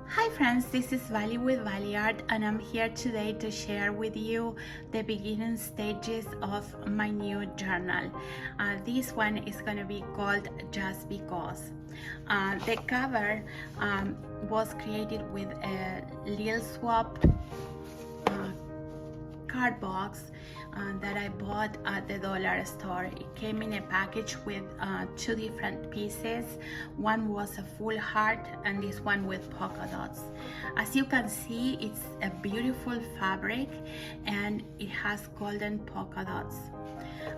Hi friends, this is Vali with Valley Art, and I'm here today to share with you the beginning stages of my new journal. This one is going to be called Just Because. The cover was created with a little swap card box that I bought at the dollar store. It came in a package with two different pieces. One was a full heart and this one with polka dots. As you can see, it's a beautiful fabric and it has golden polka dots.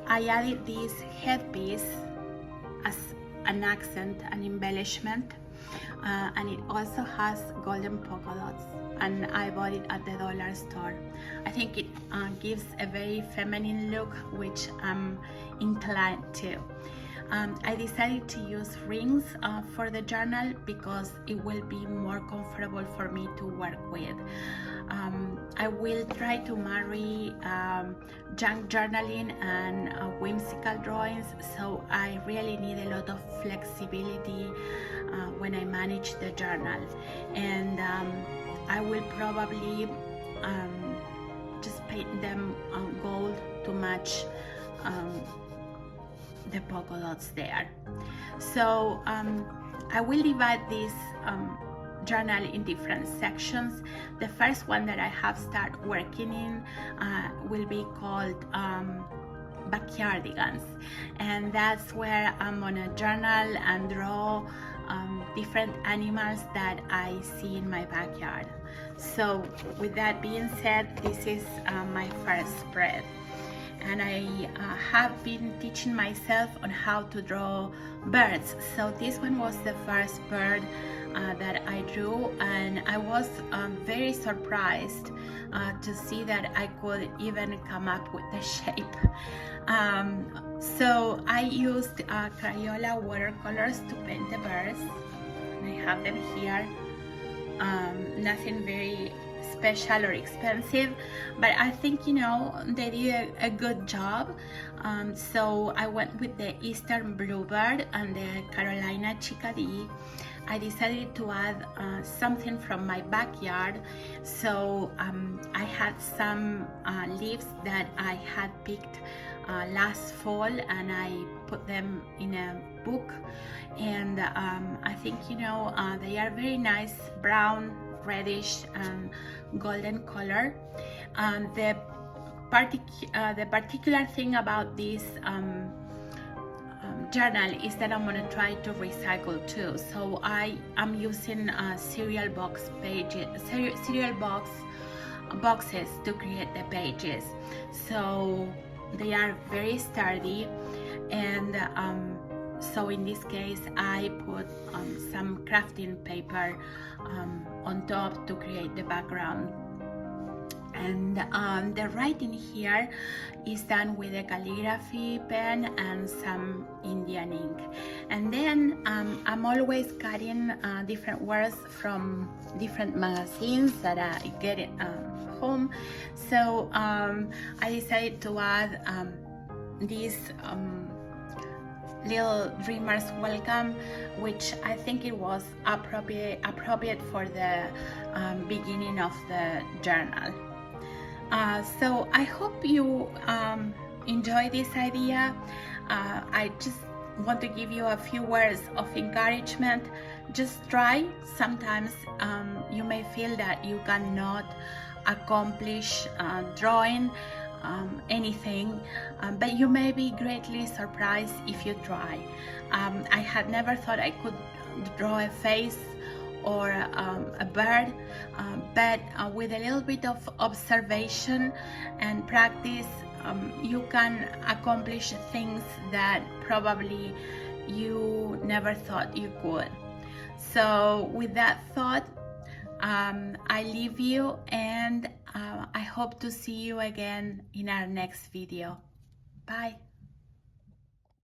I added this headpiece as an accent, an embellishment, and it also has golden polka dots, and I bought it at the dollar store. I think it gives a very feminine look, which I'm inclined to. I decided to use rings for the journal because it will be more comfortable for me to work with. I will try to marry junk journaling and whimsical drawings, so I really need a lot of flexibility when I manage the journal. And I will probably just paint them gold to match the polka dots there. So I will divide this journal in different sections. The first one that I have started working in will be called Backyardigans, and that's where I'm gonna journal and draw different animals that I see in my backyard. So with that being said, this is my first spread, and I have been teaching myself on how to draw birds. So this one was the first bird that I drew, and I was very surprised to see that I could even come up with the shape. So I used Crayola watercolors to paint the birds, and I have them here. Nothing very special or expensive, but I think, you know, they did a good job. So I went with the Eastern Bluebird and the Carolina Chickadee. I decided to add something from my backyard. So I had some leaves that I had picked last fall, and I put them in a book, and I think, you know, they are very nice, brown, reddish and golden color. The particular thing about this journal is that I'm gonna try to recycle too. So I am using cereal boxes to create the pages. So they are very sturdy, and so in this case I put some crafting paper on top to create the background. And the writing here is done with a calligraphy pen and some Indian ink. And then I'm always cutting different words from different magazines that I get at home. So I decided to add this little dreamers welcome, which I think it was appropriate for the beginning of the journal. So I hope you enjoy this idea. I just want to give you a few words of encouragement. Just try. Sometimes you may feel that you cannot accomplish drawing anything, but you may be greatly surprised if you try. I had never thought I could draw a face or a bird, but with a little bit of observation and practice, you can accomplish things that probably you never thought you could. So with that thought, I leave you, and I hope to see you again in our next video. Bye.